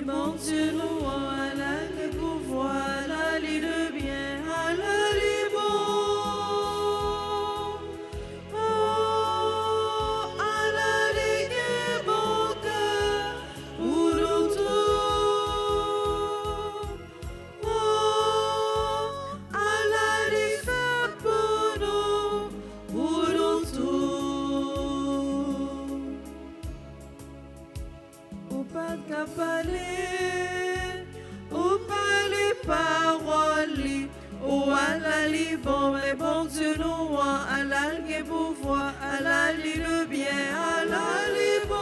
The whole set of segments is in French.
mais bon Dieu, nous, Allah, le pouvoir, Allah, le bien, Allah, le bon. Oh, Allah, le bon cœur, pour nous tous. Oh, Allah, le fait pour nous tous. Ou pas de parler, ou pas les paroles, ou Allah li bon, mais bon Dieu nous, Allah le pouvoir, Allah li le bien, Allah li bon.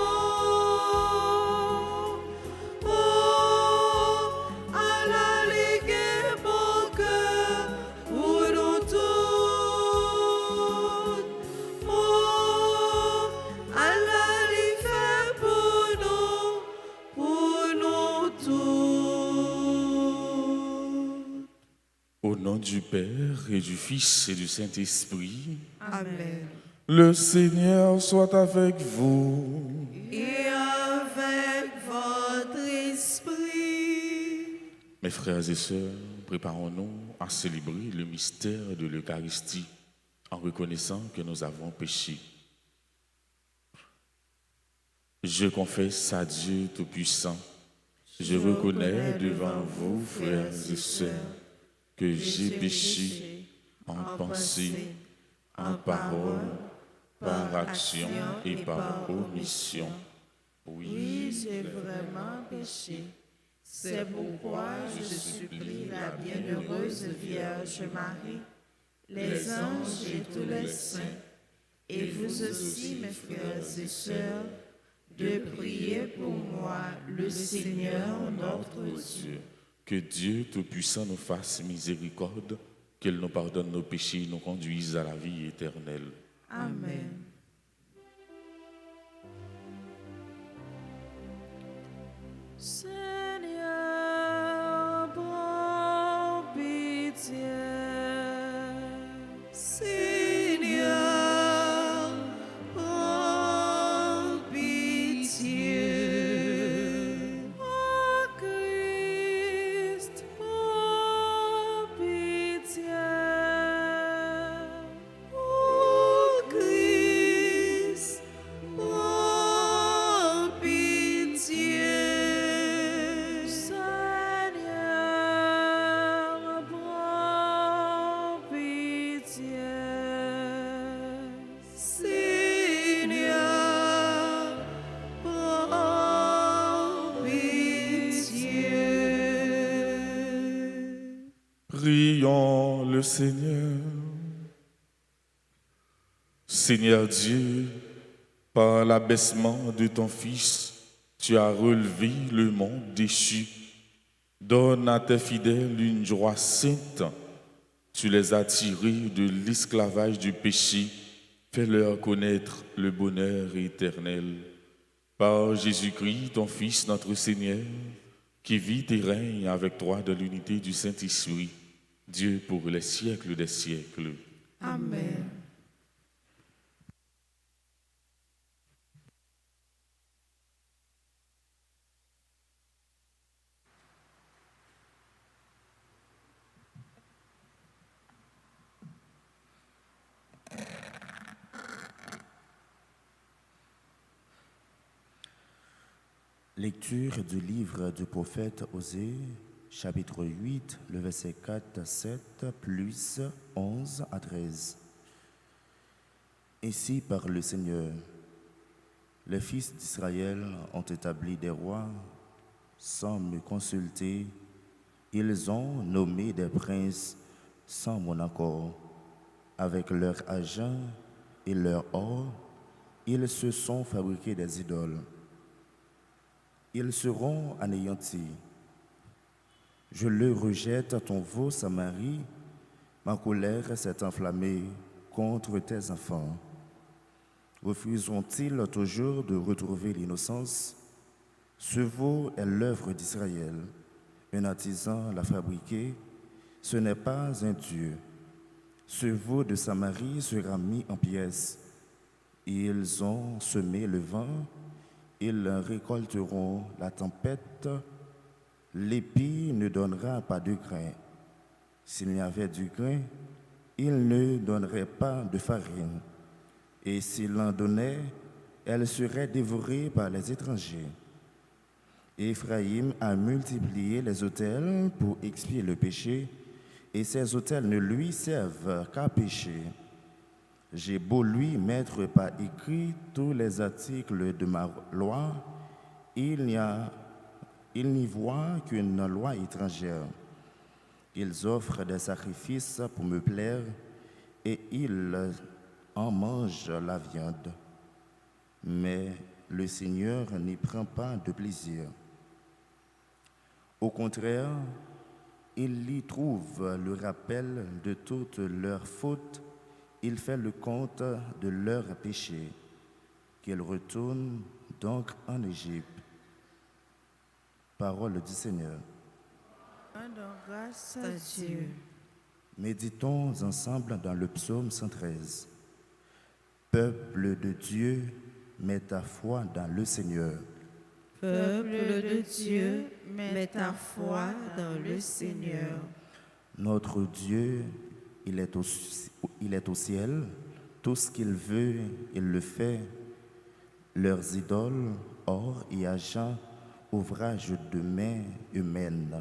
Oh, Allah li bon cœur, pour nous tous. Oh, Allah li fait pour nous tous. Au nom du Père et du Fils et du Saint-Esprit, Amen. le Seigneur soit avec vous. Et avec votre esprit. Mes frères et sœurs, préparons-nous à célébrer le mystère de l'Eucharistie en reconnaissant que nous avons péché. Je confesse à Dieu Tout-Puissant, je reconnais devant vous, frères et sœurs, que j'ai péché en pensée, en parole, par action et par omission. Oui, j'ai vraiment péché. C'est pourquoi je supplie la bienheureuse Vierge Marie, les anges et tous les saints, et vous aussi, mes frères et sœurs, de prier pour moi, le Seigneur notre Dieu. Que Dieu Tout-Puissant nous fasse miséricorde, qu'il nous pardonne nos péchés et nous conduise à la vie éternelle. Amen. Seigneur, prends pitié. Seigneur, prends pitié. Oh Christ, prends pitié. Oh Christ, prends pitié. Seigneur, prends pitié. Seigneur, prends pitié. Prions le Seigneur. Seigneur Dieu, par l'abaissement de ton Fils, tu as relevé le monde déchu. Donne à tes fidèles une joie sainte. Tu les as tirés de l'esclavage du péché. Fais-leur connaître le bonheur éternel. Par Jésus-Christ, ton Fils, notre Seigneur, qui vit et règne avec toi de l'unité du Saint-Esprit, Dieu pour les siècles des siècles. Amen. Lecture du livre du prophète Osée, chapitre 8, le verset 4 à 7, plus 11 à 13. Ainsi parle le Seigneur. Les fils d'Israël ont établi des rois sans me consulter. Ils ont nommé des princes sans mon accord. Avec leur argent et leur or, ils se sont fabriqués des idoles. Ils seront anéantis. Je le rejette à ton veau, Samarie. Ma colère s'est enflammée contre tes enfants. Refuseront-ils toujours de retrouver l'innocence? Ce veau est l'œuvre d'Israël. Un artisan l'a fabriqué. Ce n'est pas un Dieu. Ce veau de Samarie sera mis en pièces. Ils ont semé le vent. Ils récolteront la tempête l'épi ne donnera pas de grain. S'il y avait du grain, il ne donnerait pas de farine. Et s'il en donnait, elle serait dévorée par les étrangers. Éphraïm a multiplié les autels pour expier le péché, et ces autels ne lui servent qu'à pécher. J'ai beau lui mettre par écrit tous les articles de ma loi, il n'y voit qu'une loi étrangère. Ils offrent des sacrifices pour me plaire, et ils en mangent la viande. Mais le Seigneur n'y prend pas de plaisir. Au contraire, il y trouve le rappel de toutes leurs fautes. Il fait le compte de leurs péchés. Qu'ils retournent donc en Égypte. Parole du Seigneur. Rendons grâce à Dieu. Méditons ensemble dans le psaume 113. Peuple de Dieu, mets ta foi dans le Seigneur. Peuple de Dieu, mets ta foi dans le Seigneur. Notre Dieu, il est au ciel. Tout ce qu'il veut, il le fait. Leurs idoles, or et argent, ouvrage de mains humaines.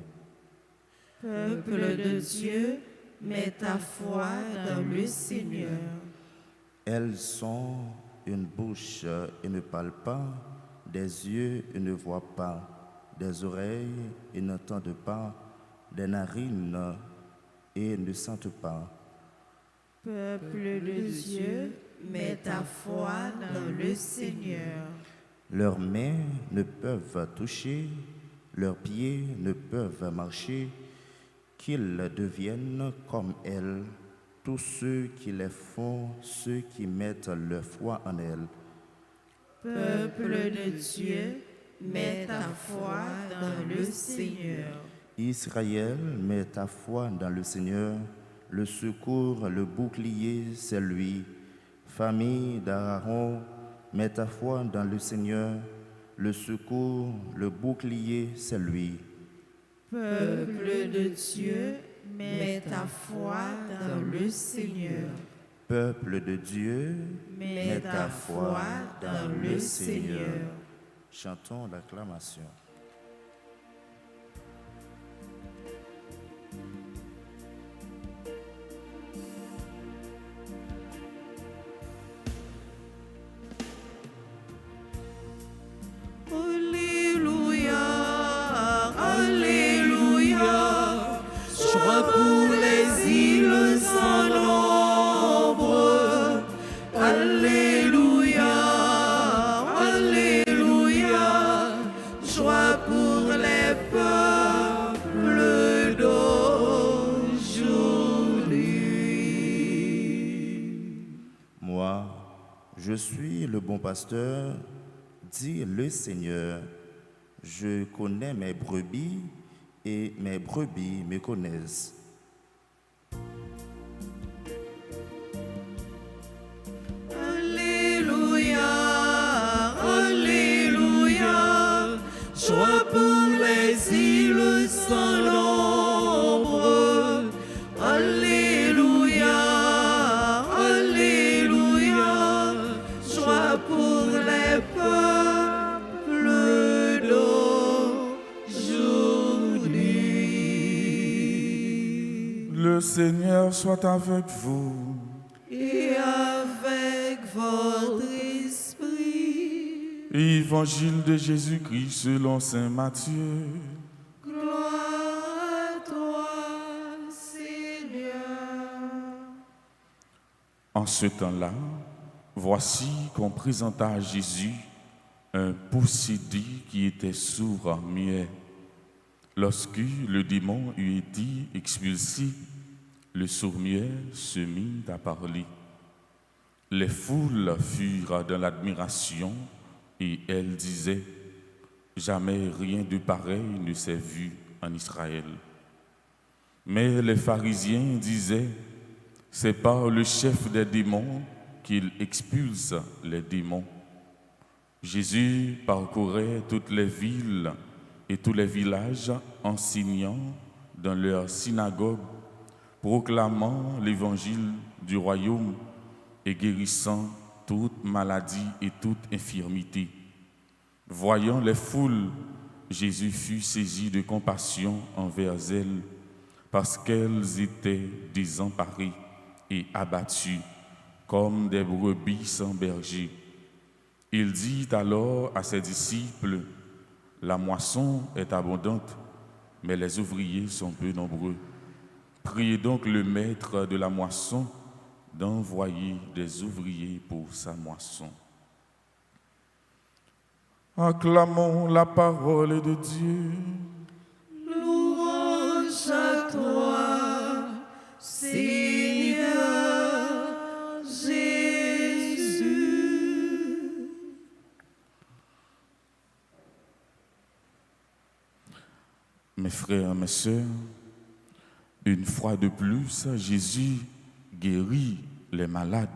Peuple de Dieu, mets ta foi dans le Seigneur. Elles sont une bouche et ne parlent pas, des yeux et ne voient pas, des oreilles et n'entendent pas, des narines et ne sentent pas. Peuple de Dieu, mets ta foi dans le Seigneur. Leurs mains ne peuvent toucher, leurs pieds ne peuvent marcher, qu'ils deviennent comme elles, tous ceux qui les font, ceux qui mettent leur foi en elles. Peuple de Dieu, mets ta foi dans le Seigneur. Israël, mets ta foi dans le Seigneur. Le secours, le bouclier, c'est lui. Famille d'Aaron, mets ta foi dans le Seigneur. Le secours, le bouclier, c'est lui. Peuple de Dieu, mets ta foi dans le Seigneur. Peuple de Dieu, Mets ta foi dans le Seigneur. Chantons l'acclamation. Alléluia, Alléluia, joie pour les îles sans nombre. Alléluia, Alléluia, joie pour les peuples d'aujourd'hui. Moi, je suis le bon pasteur, dit le Seigneur. Je connais mes brebis et mes brebis me connaissent. Alléluia, Alléluia, joie pour les îles sans nombre. Alléluia, Alléluia, joie pour les peuples d'aujourd'hui. Le Seigneur soit avec vous. Et avec votre esprit. Évangile de Jésus-Christ selon saint Matthieu. Gloire à toi, Seigneur. En ce temps-là, voici qu'on présenta à Jésus un possédé qui était sourd, muet. Lorsque le démon eut été expulsé, le sourd-muet se mit à parler. Les foules furent dans l'admiration et elles disaient « Jamais rien de pareil ne s'est vu en Israël. » Mais les pharisiens disaient « C'est par le chef des démons qu'il expulse les démons. » Jésus parcourait toutes les villes et tous les villages enseignant dans leur synagogue, proclamant l'évangile du royaume et guérissant toute maladie et toute infirmité. Voyant les foules, Jésus fut saisi de compassion envers elles, parce qu'elles étaient désemparées et abattues, comme des brebis sans berger. Il dit alors à ses disciples, « La moisson est abondante, mais les ouvriers sont peu nombreux. Priez donc le maître de la moisson d'envoyer des ouvriers pour sa moisson. » Acclamons la parole de Dieu. Louange à toi, Seigneur Jésus. Mes frères, mes sœurs, une fois de plus, Jésus guérit les malades.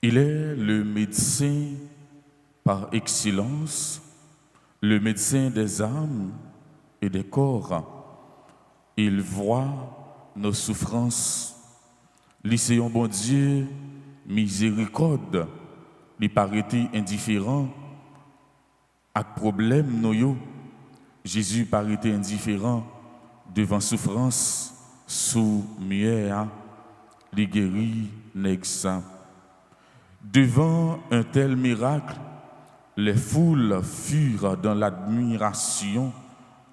Il est le médecin par excellence, le médecin des âmes et des corps. Il voit nos souffrances. Lycéon bon Dieu, miséricorde, il paraît indifférent à problème nous. Jésus paraît indifférent devant souffrance sous muet, il guérit nèg ça. Devant un tel miracle, les foules furent dans l'admiration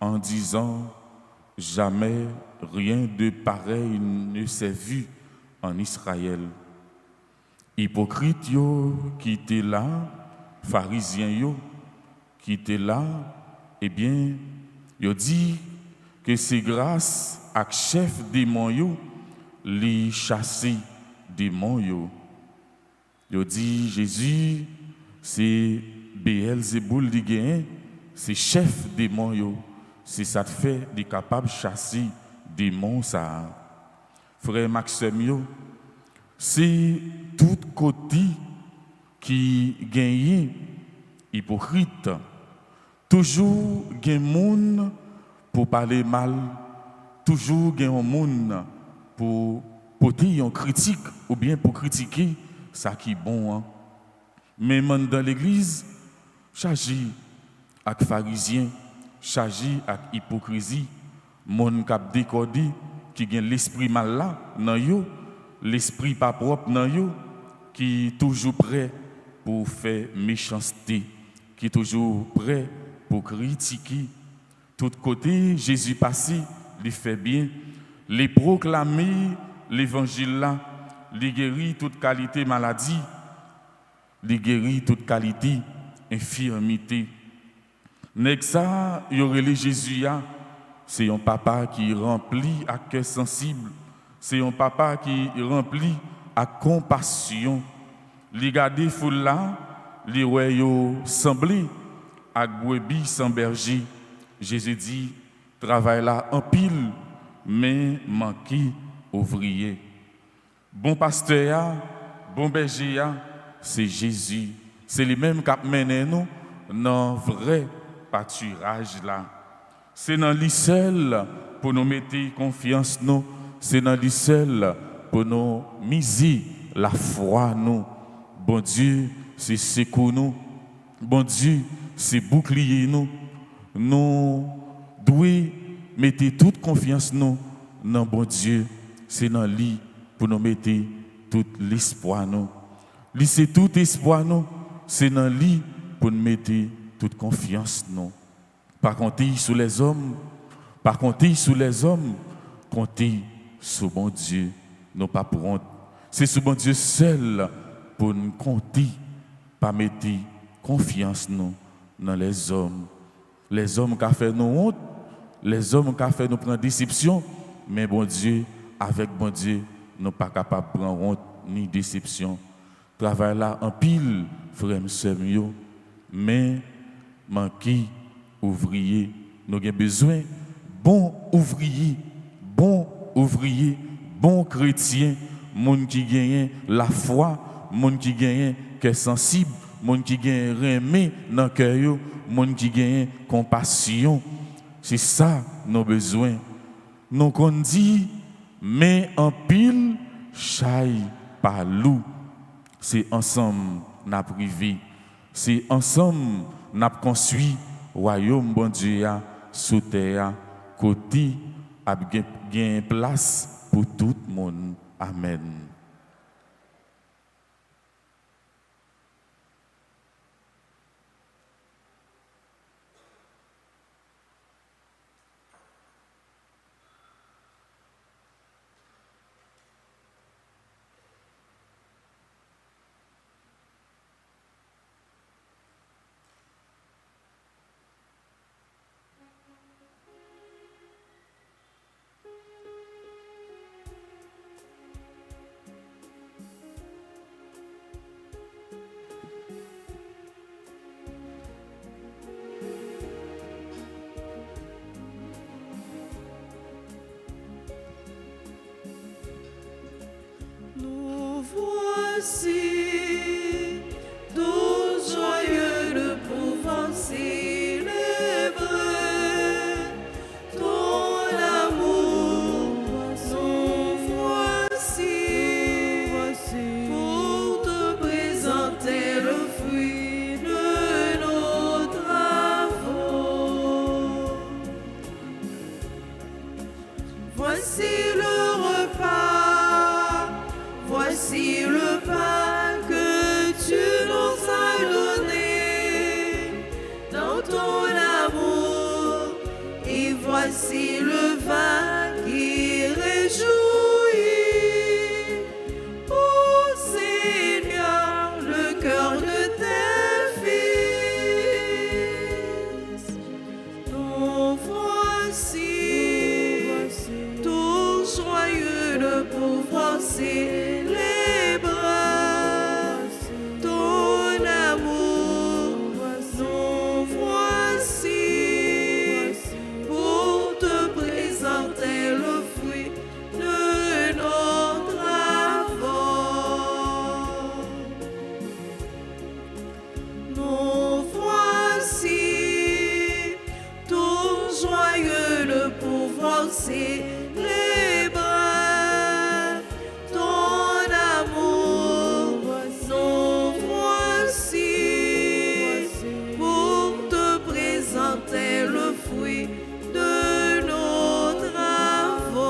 en disant « Jamais rien de pareil ne s'est vu en Israël. » Hypocrites yo qui étaient là, pharisiens yo qui étaient là, eh bien, yo dit que c'est grâce à chef démon yo li chasser démon yo. Yo dit Jésus c'est Beelzéboul di gagne, c'est chef démon yo. C'est ça te fait de capable chasser démon ça. Frère Maxime yo, c'est tout côté qui gagne hypocrite. Toujours gen moun pour parler mal, toujours gen moun pour porter une critique ou bien pour critiquer ça qui est bon. Hein. Mais dans l'église, chargé avec pharisiens, chargé avec hypocrisie, moun k'ap décodé qui gen l'esprit mal là nan yo, l'esprit pas propre nan yo, qui toujours prêt pour faire méchanceté, qui est toujours prêt pour critiquer. Tout côté, Jésus passé, il fait bien, il proclamer l'évangile là, il guérit toute qualité maladie, il guérit toute qualité infirmité. Nèg ça, y aurait les Jésus là, c'est un papa qui remplit à cœur sensible, c'est un papa qui remplit à compassion. Li gade foule là, li wè yo semblé ak brebis sans berger. Jésus dit, travail là en pile, mais manqué ouvrier. Bon pasteur, bon berger, c'est Jésus. C'est lui même qui a mené nous dans le vrai pâturage là. C'est dans lui seul pour nous mettre confiance nous. C'est dans lui seul pour nous miser la foi nous. Bon Dieu, c'est secours nous. Bon Dieu, c'est bouclier nous. Nous devons mettre toute confiance nous dans bon Dieu. C'est dans lui pour nous mettre tout l'espoir nous. Lui c'est tout espoir nous. C'est dans lui pour nous mettre toute confiance nous. Pas compter sur les hommes, pas compter sur les hommes, compter sur bon Dieu. Non pas pour honte. C'est sur bon Dieu seul pour nous compter, pas mettre confiance nous dans les hommes. Les hommes qui ont fait nous honte, les hommes qui ont fait nous prendre déception, mais bon Dieu, avec bon Dieu, nous pas capables de prendre honte ni déception. Travail là en pile, frère Semio, mais manqué ouvrier. Nous avons besoin bon ouvrier, bon chrétien, monde qui gagne la foi, monde qui gagne qui est sensible, monde qui gagne remé dans cœur, monde qui gagne compassion. C'est ça nos besoins. Nous qu'on dit, mais en pile, chaille par loup. C'est ensemble n'a privé. C'est ensemble n'a construit royaume bon Dieu sous terre côté a gain place pour tout le monde. Amen. Nous voici, tous joyeux de pouvoir célébrer ton amour. Nous voici, pour te présenter le fruit de nos travaux. Voici le repas, voici le pain que tu nous as donné dans ton amour, et voici le vin qui réjouit. Ô Seigneur, le cœur de tes fils. Nous voici, tous joyeux de pouvoir célébrer ton amour. Nous voici, pour te présenter le fruit de nos travaux. Nous voici, tous joyeux de pouvoir célébrer ton amour. Nous voici, pour te présenter le fruit de nos travaux.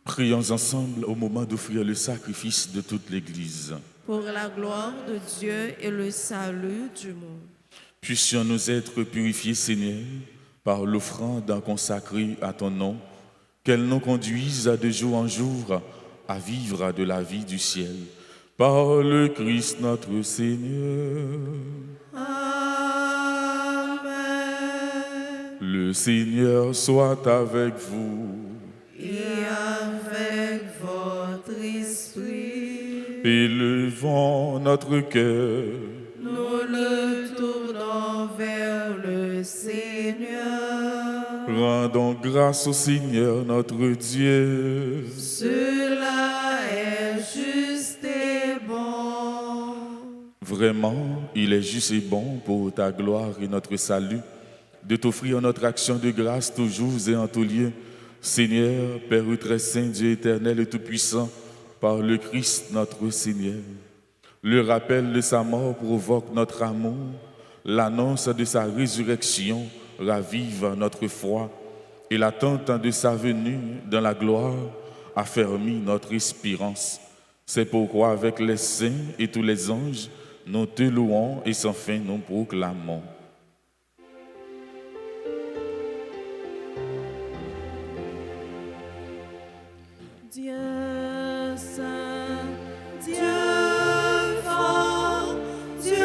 Prions ensemble au moment d'offrir le sacrifice de toute l'Église. Pour la gloire de Dieu et le salut du monde. Puissions-nous être purifiés, Seigneur, par l'offrande consacrée à ton nom, qu'elle nous conduise de jour en jour à vivre de la vie du ciel. Par le Christ notre Seigneur. Amen. Le Seigneur soit avec vous. Et avec votre esprit, Élevons notre cœur. nous le tournons vers le Seigneur. Rendons grâce au Seigneur notre Dieu. Cela est juste et bon. Vraiment, il est juste et bon pour ta gloire et notre salut de t'offrir notre action de grâce toujours et en tout lieu. Seigneur, Père très saint, Dieu éternel et tout-puissant, par le Christ notre Seigneur. Le rappel de sa mort provoque notre amour, l'annonce de sa résurrection ravive notre foi et l'attente de sa venue dans la gloire affermit notre espérance. C'est pourquoi avec les saints et tous les anges, nous te louons et sans fin nous proclamons. Dieu saint, Dieu fort, Dieu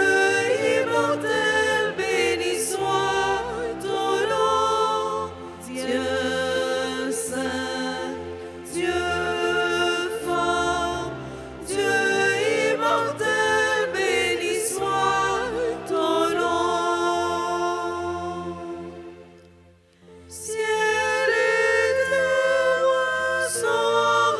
immortel, béni soit ton nom. Dieu saint, Dieu fort, Dieu immortel, béni soit ton nom. Ciel et terre sont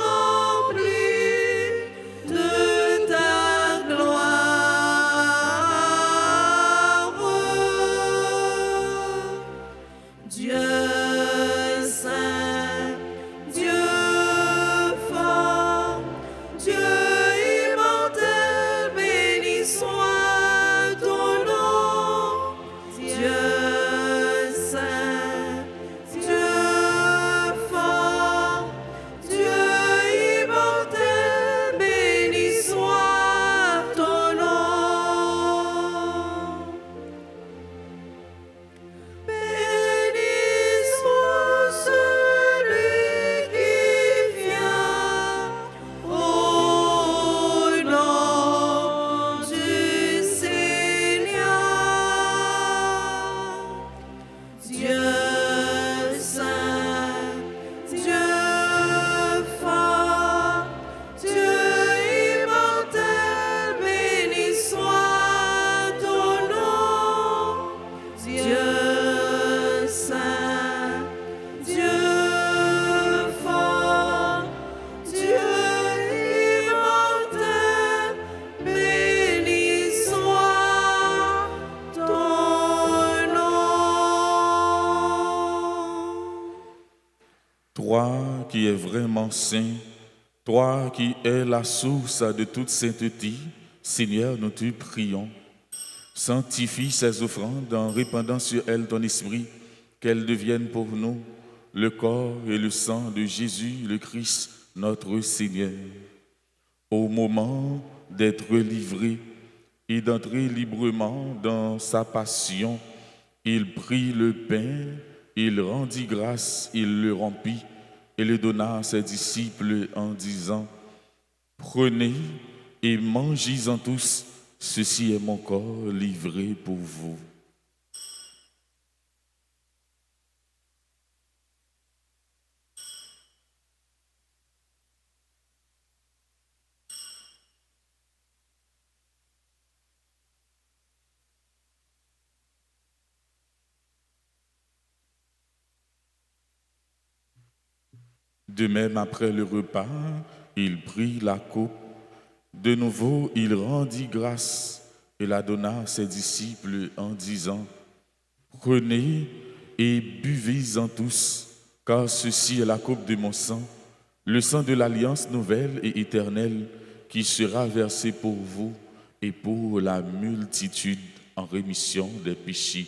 Toi qui es vraiment saint, toi qui es la source de toute sainteté, Seigneur, nous te prions. Sanctifie ces offrandes en répandant sur elles ton esprit, qu'elles deviennent pour nous le corps et le sang de Jésus, le Christ, notre Seigneur. Au moment d'être livré et d'entrer librement dans sa passion, il prit le pain, il rendit grâce, il le rompit et le donna à ses disciples en disant: Prenez et mangez-en tous, ceci est mon corps livré pour vous. De même, après le repas, il prit la coupe. De nouveau, il rendit grâce et la donna à ses disciples en disant: Prenez et buvez-en tous, car ceci est la coupe de mon sang, le sang de l'alliance nouvelle et éternelle qui sera versé pour vous et pour la multitude en rémission des péchés.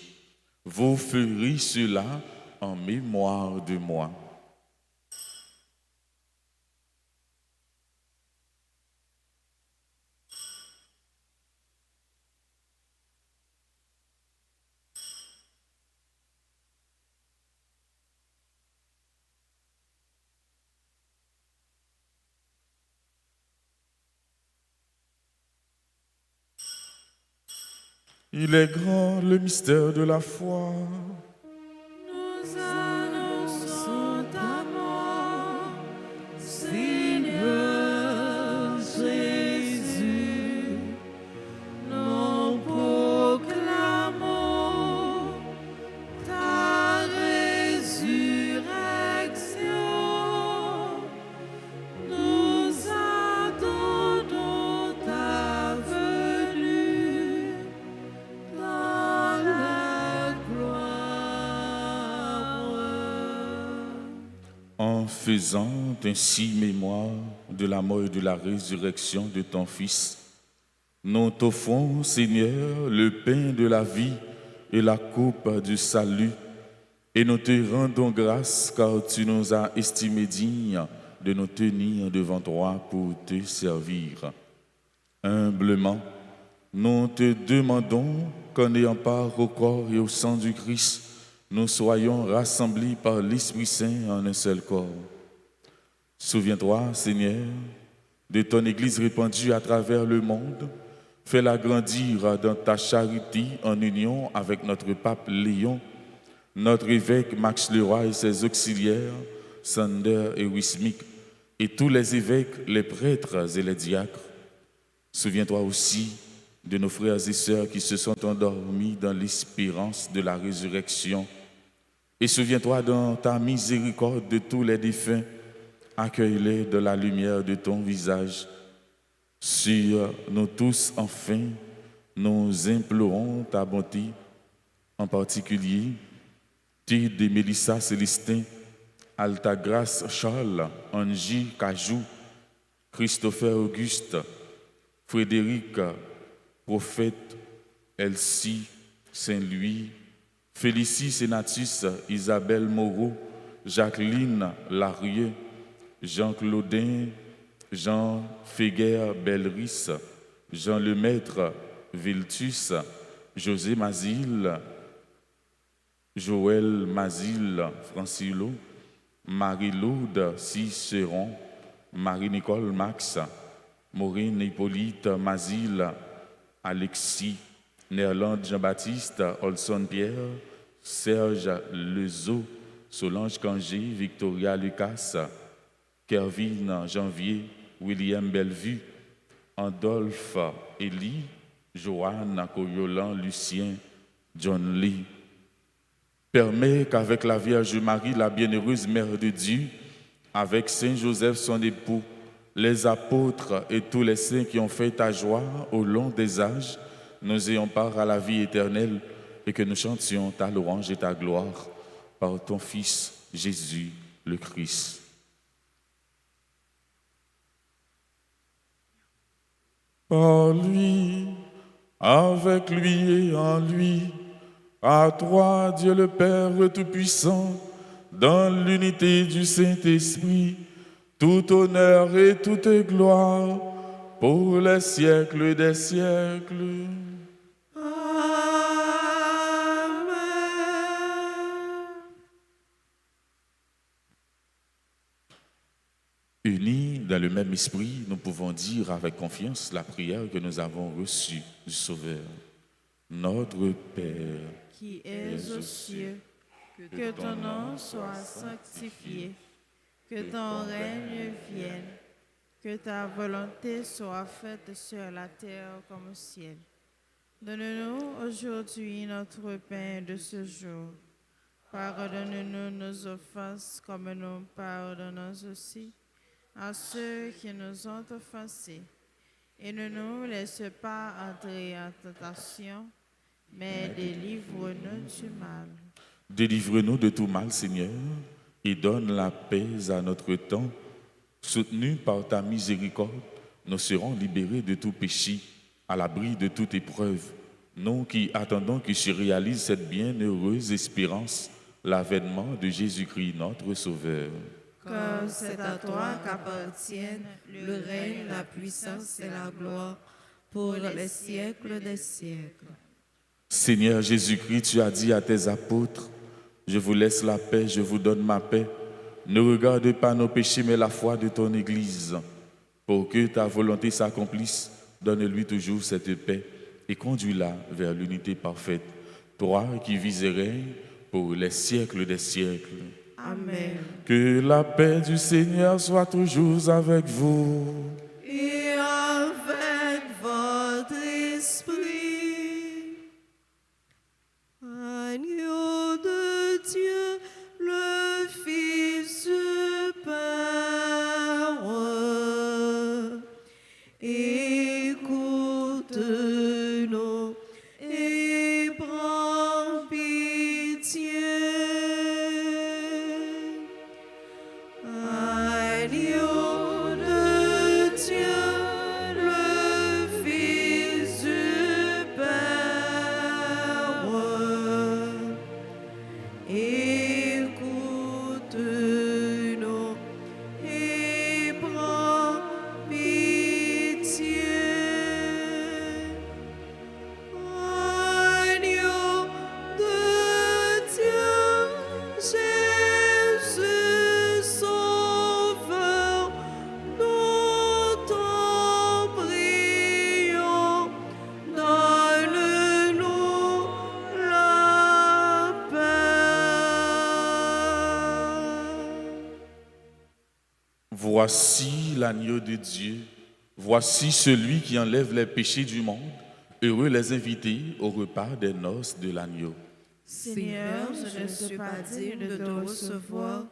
Vous ferez cela en mémoire de moi. Il est grand le mystère de la foi. Nous annonçons ta mort, Seigneur Jésus. Nous proclamons ta résurrection. Nous attendons ta venue dans la gloire. En faisant ainsi mémoire de la mort et de la résurrection de ton Fils, nous t'offrons, Seigneur, le pain de la vie et la coupe du salut, et nous te rendons grâce car tu nous as estimés dignes de nous tenir devant toi pour te servir. Humblement, nous te demandons qu'en ayant part au corps et au sang du Christ, nous soyons rassemblés par l'Esprit Saint en un seul corps. Souviens-toi, Seigneur, de ton Église répandue à travers le monde. Fais-la grandir dans ta charité en union avec notre pape Léon, notre évêque Max Leroy et ses auxiliaires, Sander et Wismik, et tous les évêques, les prêtres et les diacres. Souviens-toi aussi de nos frères et sœurs qui se sont endormis dans l'espérance de la résurrection. Et souviens-toi dans ta miséricorde de tous les défunts. Accueille-les de la lumière de ton visage. Sur nous tous, enfin, nous implorons ta bonté, en particulier Tide et Mélissa Célestin, Altagrace Charles, Angie Cajou, Christopher Auguste, Frédéric Prophète, Elsie Saint-Louis, Félicie Sénatus, Isabelle Moreau, Jacqueline Larieux, Jean Claudin, Jean Féguer Belris, Jean Lemaître Viltus, José Mazil, Joël Mazil Francilo, Marie-Laude Ciceron, Marie-Nicole Max, Maureen Hippolyte Mazil, Alexis, Néerlande Jean-Baptiste, Olson Pierre, Serge Lezo, Solange Cangé, Victoria Lucas, Kervin Janvier, William Bellevue, Andolphe Elie, Joanne Coyolan, Lucien, John Lee. Permets qu'avec la Vierge Marie, la bienheureuse Mère de Dieu, avec Saint Joseph son époux, les apôtres et tous les saints qui ont fait ta joie au long des âges, nous ayons part à la vie éternelle et que nous chantions ta louange et ta gloire par ton Fils Jésus, le Christ. Par lui, avec lui et en lui, à toi, Dieu le Père Tout-Puissant, dans l'unité du Saint-Esprit, tout honneur et toute gloire pour les siècles des siècles. Unis dans le même esprit, nous pouvons dire avec confiance la prière que nous avons reçue du Sauveur. Notre Père, qui es aux cieux, que ton nom soit sanctifié, que ton règne vienne, que ta volonté soit faite sur la terre comme au ciel. Donne-nous aujourd'hui notre pain de ce jour. Pardonne-nous nos offenses comme nous pardonnons aussi à ceux qui nous ont offensés. Et ne nous laisse pas entrer en tentation, mais délivre-nous du mal. délivre-nous de tout mal, Seigneur, et donne la paix à notre temps. Soutenus par ta miséricorde, nous serons libérés de tout péché, à l'abri de toute épreuve. Nous qui attendons que se réalise cette bienheureuse espérance, l'avènement de Jésus-Christ, notre Sauveur. Car c'est à toi qu'appartiennent le règne, la puissance et la gloire pour les siècles des siècles. Seigneur Jésus-Christ, tu as dit à tes apôtres, je vous laisse la paix, je vous donne ma paix. Ne regarde pas nos péchés, mais la foi de ton Église. Pour que ta volonté s'accomplisse, donne-lui toujours cette paix et conduis-la vers l'unité parfaite. Toi qui vis et règnes pour les siècles des siècles. Amen. Que la paix du Seigneur soit toujours avec vous. Et avec votre esprit. Agneau de Dieu, le Fils du Père, écoute-nous et prends pitié. Agneau de Dieu, le Fils du Père, écoute-nous et prends pitié. Agneau de Dieu, Jésus Sauveur, nous t'en prions, donne-nous la paix. Voici l'agneau de Dieu. Voici celui qui enlève les péchés du monde. Heureux les invités au repas des noces de l'agneau. Seigneur, je ne suis pas digne de te recevoir,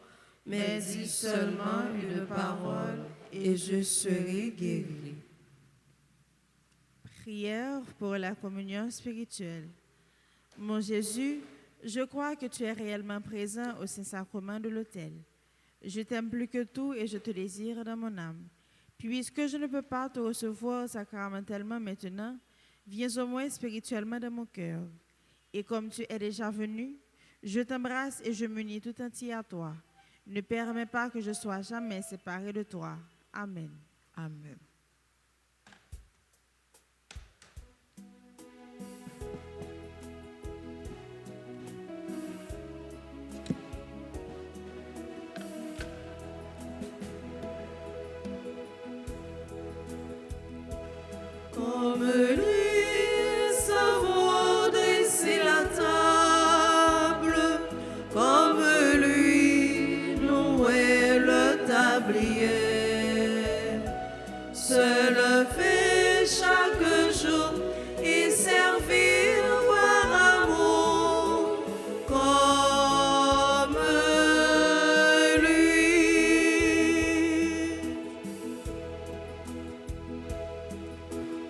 mais dis seulement une parole et je serai guéri. Prière pour la communion spirituelle. Mon Jésus, je crois que tu es réellement présent au Saint-Sacrement de l'autel. Je t'aime plus que tout et je te désire dans mon âme. Puisque je ne peux pas te recevoir sacramentellement maintenant, viens au moins spirituellement dans mon cœur. Et comme tu es déjà venu, je t'embrasse et je m'unis tout entier à toi. Ne permets pas que je sois jamais séparé de toi. Amen. Amen. Comme lui, savoir dresser la table, comme lui, nouer le tablier. Se lever chaque jour et servir par amour, comme lui.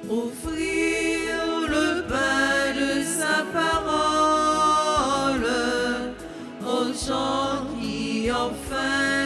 Offrir le pain de sa parole aux gens qui ont faim.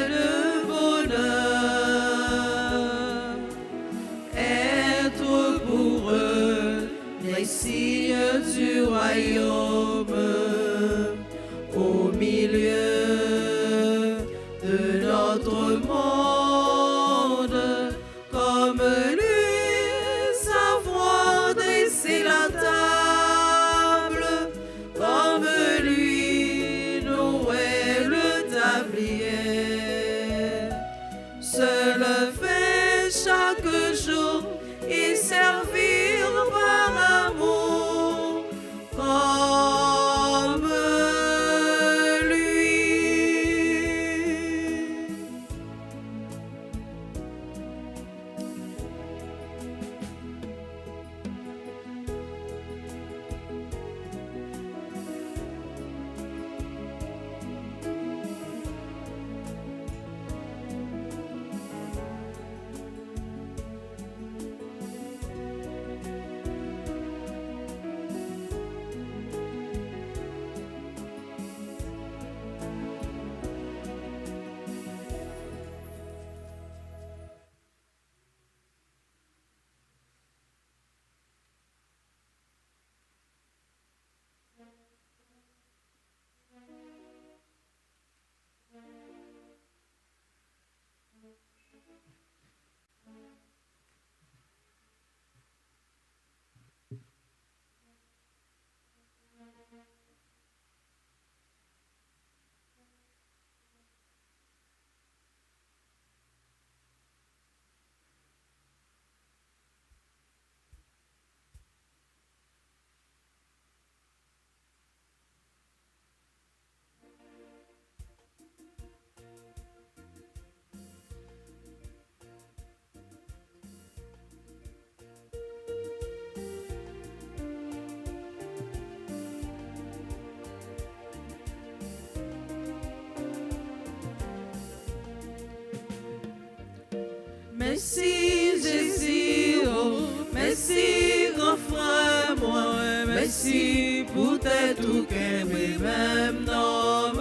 Merci Jésus, oh, merci grand frère moi, merci pour tes tout qu'aimer même non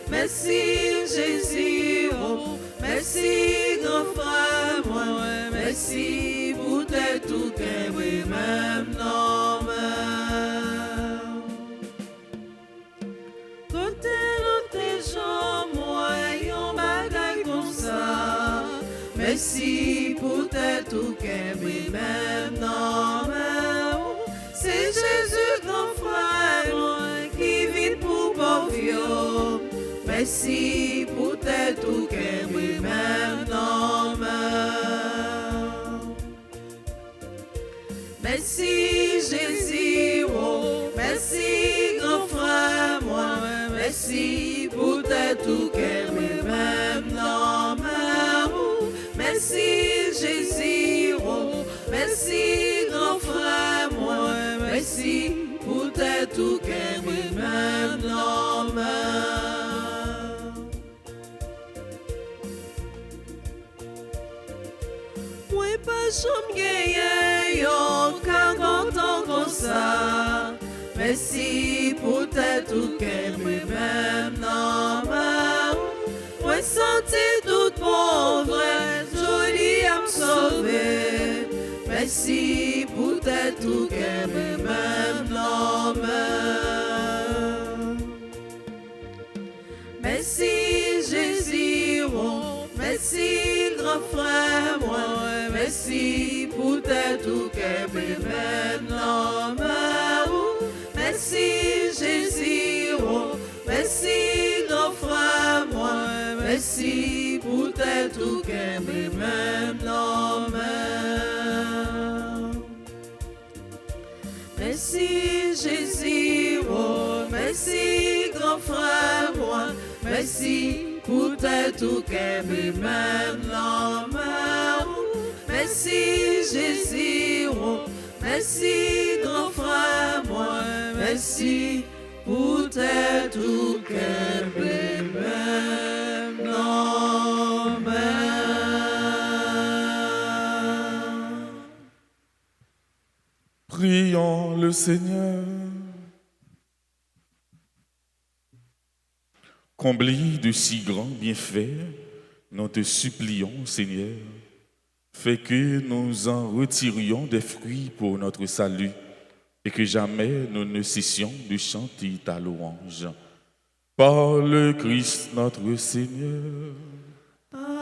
merci Jésus, oh, merci grand frère moi, merci pour tes tout qu'aimer même non côté l'autre gens moi yon bagay comme ça. Merci pour tes tout qu'aimer même non c'est Jésus grand frère qui vit pour pauvre. Merci pour tes tout qu'aimer même non merci Jésus, oh, merci grand frère moi, merci pour tes tout qu'aimer même non merci Jésus, oh, merci grand frère moi, merci pour tes tout qu'aimer même non moi pas jamais gagné yo quand content comme ça. Merci pour tes tout qu'aimer même non moi senti tout pauvre, joli à me sauver. Merci pour tes tout qu'aimer même non merci Jésus, oh, merci grand frère moi, merci pour tes tout qu'aimer même non merci Jésus, oh, merci grand frère moi, merci pour tes tout qu'aimer même non merci Jésus, oh, merci grand frère moi, merci pour tes tout qu'aimer même non merci Jésus, oh, merci grand frère moi, merci pour tes tout qu'aimer même non Prions le Seigneur. Comblés de si grands bienfaits, nous te supplions, Seigneur, fais que nous en retirions des fruits pour notre salut et que jamais nous ne cessions de chanter ta louange. Par le Christ notre Seigneur. Amen.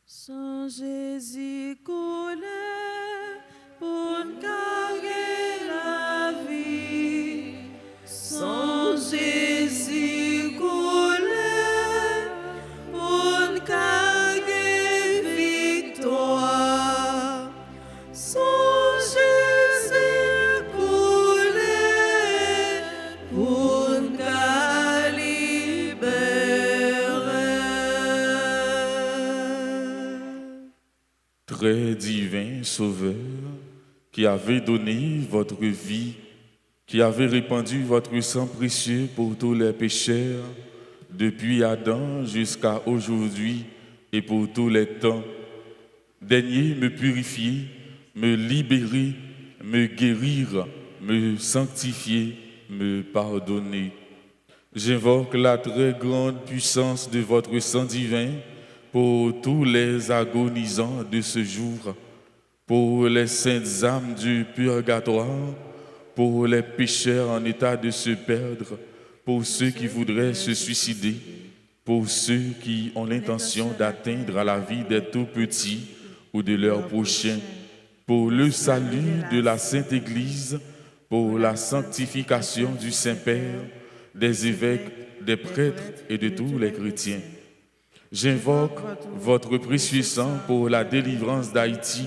Sans Jésus coulé pour carrer la vie, sans Jésus coulé pour carrer victoire, sans Jésus coulé pour Très divin Sauveur, qui avez donné votre vie, qui avez répandu votre sang précieux pour tous les pécheurs, depuis Adam jusqu'à aujourd'hui et pour tous les temps, daignez me purifier, me libérer, me guérir, me sanctifier, me pardonner. J'invoque la très grande puissance de votre sang divin pour tous les agonisants de ce jour, pour les saintes âmes du purgatoire, pour les pécheurs en état de se perdre, pour ceux qui voudraient se suicider, pour ceux qui ont l'intention d'atteindre à la vie des tout-petits ou de leurs prochains, pour le salut de la Sainte Église, pour la sanctification du Saint-Père, des évêques, des prêtres et de tous les chrétiens. J'invoque votre précieux sang pour la délivrance d'Haïti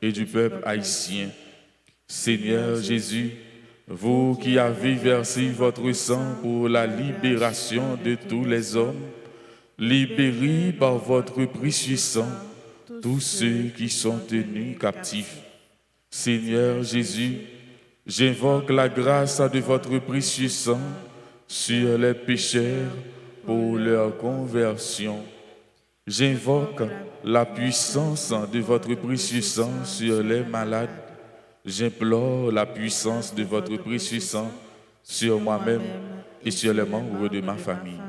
et du peuple haïtien. Seigneur Jésus, vous qui avez versé votre sang pour la libération de tous les hommes, libérez par votre précieux sang tous ceux qui sont tenus captifs. Seigneur Jésus, j'invoque la grâce de votre précieux sang sur les pécheurs pour leur conversion. J'invoque la puissance de votre précieux sang sur les malades. J'implore la puissance de votre précieux sang sur moi-même et sur les membres de ma famille.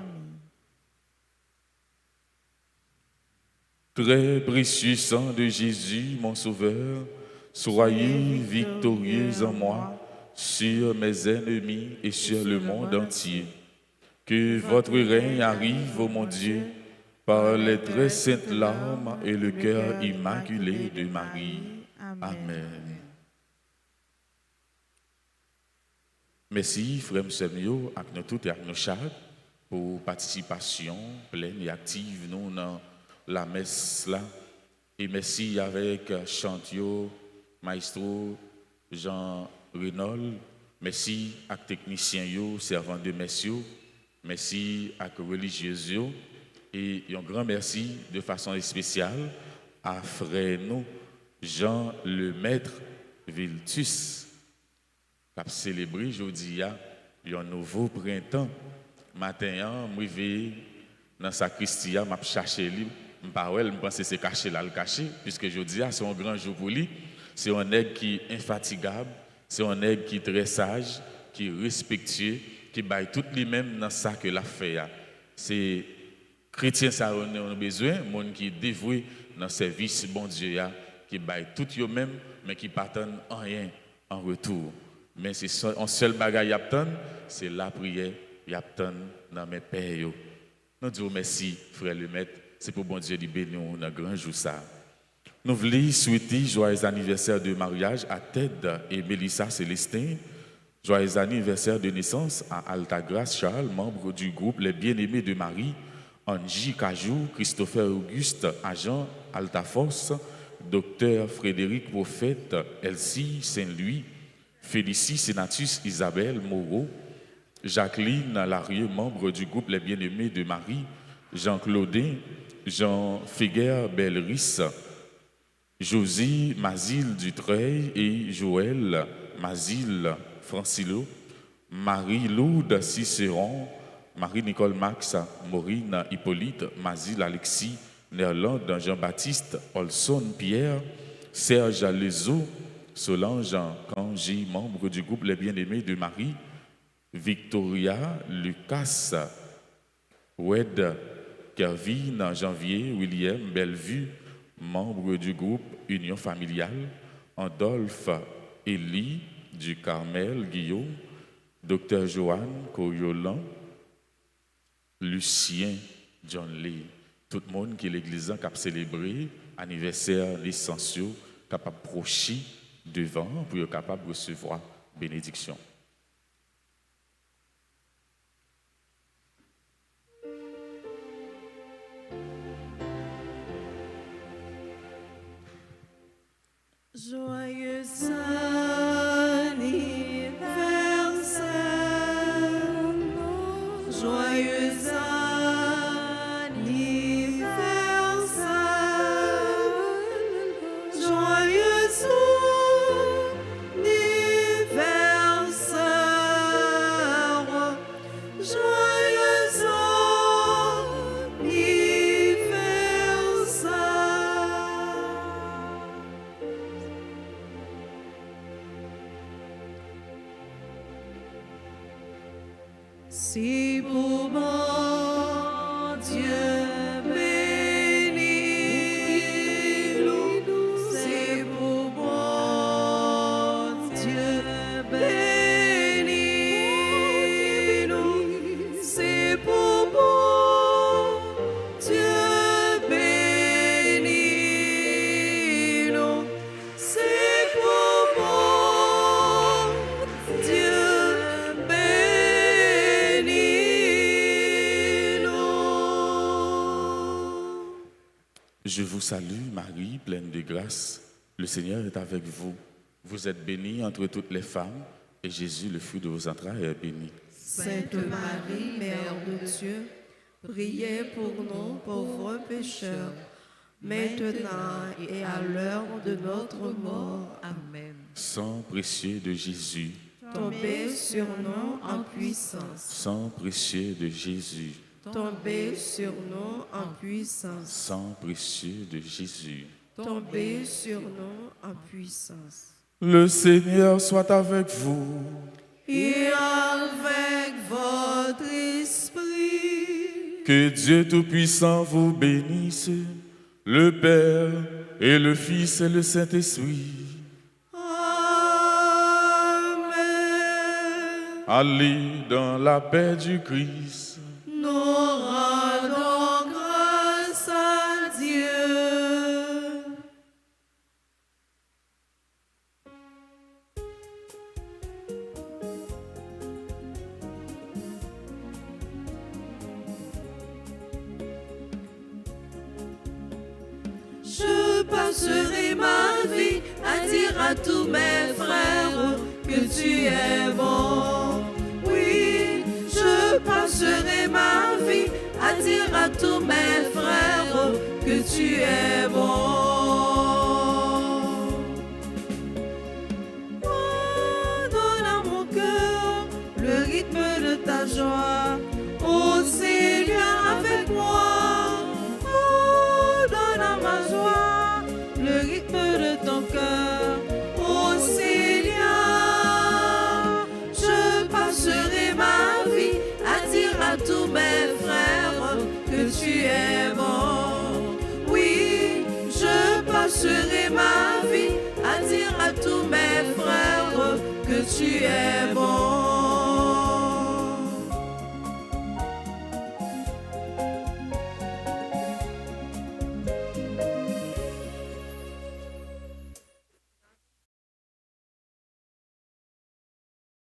Très précieux sang de Jésus, mon Sauveur, soyez victorieux en moi sur mes ennemis et sur le monde entier. Que votre règne arrive, ô mon Dieu, par les très saintes larmes et le cœur immaculé de Marie. Amen. Merci, frère Msemio, avec nous tous et avec nous chaque, pour participation pleine et active nous dans la messe là. Et merci avec Chantio, Maestro, Jean Renold. Merci avec technicien yo, servant de messieurs. Merci avec religieux yo. Et un grand merci de façon spéciale à frère nous, Jean le Maître Viltus, qui a célébré aujourd'hui un nouveau printemps. Matin, je vais dans la sacristie, je cherche lui. Je pense que c'est caché là, le caché, puisque aujourd'hui, c'est un grand jour pour lui. C'est un nègre qui est infatigable, c'est un nègre qui est très sage, qui est respectueux, qui baille tout lui-même dans ça que l'a fait. C'est chrétien, ça on a besoin, monde qui est dévoué dans le service bon Dieu, qui baille tout eux-mêmes, mais qui ne n'attendent rien en retour. Mais c'est un seul bagage qui attend, c'est la prière qui attend dans mes pères. Nous disons merci, frère le maître, c'est pour bon Dieu de bénir nous un grand jour ça. Nous voulons souhaiter joyeux anniversaire de mariage à Ted et Mélissa Célestin. Joyeux anniversaire de naissance à Altagrace Charles, membre du groupe Les Bien-Aimés de Marie, Angie Cajou, Christopher Auguste, agent Altaforce, Docteur Frédéric Prophète, Elsie Saint-Louis, Félicie Sénatus Isabelle Moreau, Jacqueline Larieux, membre du groupe Les Bien-Aimés de Marie, Jean-Claudin, Jean Féguer Belris, Josie Mazille Dutreuil et Joël Mazille Francilo, Marie-Loude Cicéron, Marie-Nicole Max, Maureen Hippolyte, Mazille Alexis, Nerland Jean-Baptiste, Olson Pierre, Serge Lezo, Solange Kanji, membre du groupe Les Bien-Aimés de Marie, Victoria Lucas, Wed Kervin Janvier, William Bellevue, membre du groupe Union Familiale, Andolphe Elie du Carmel Guillaume, Dr Joanne Coriolan, Lucien John Lee, tout le monde qui est l'église qui a célébré anniversaire naissance, capable de procher devant pour être capable de recevoir bénédiction. Joyeux anniversaire, joyeux anniversaire, joyeux anniversaire, joyeux si pour mon Dieu bénis-nous, si pour mon Dieu bénis-nous, c'est pour bon. Dieu bénis-nous, c'est pour bon. Dieu bénis-nous. Je vous salue, Marie, pleine de grâce. Le Seigneur est avec vous. Vous êtes bénie entre toutes les femmes, et Jésus, le fruit de vos entrailles, est béni. Sainte Marie, Mère de Dieu, priez pour nous pauvres pécheurs, maintenant et à l'heure de notre mort. Amen. Sang précieux de Jésus, Tombez sur nous en puissance. sang précieux de Jésus, Tombez sur nous en puissance. sang précieux de Jésus. Tombez sur nous en puissance. Le Seigneur soit avec vous. Et avec votre esprit. Que Dieu Tout-Puissant vous bénisse, le Père et le Fils et le Saint-Esprit. Amen. Allez dans la paix du Christ. Nous rendons grâce à Dieu. Je passerai ma vie à dire à tous mes frères que tu es bon. Oui, je passerai ma vie à dire à tous mes frères que tu es bon. Oh, donne à mon cœur le rythme de ta joie. Oh Seigneur, avec moi. Oh, donne à ma joie le rythme de ton cœur. Oh Seigneur, je passerai ma vie à dire à tous mes frères que tu es bon. Oui, je passerai ma vie à dire à tous mes frères que tu es bon.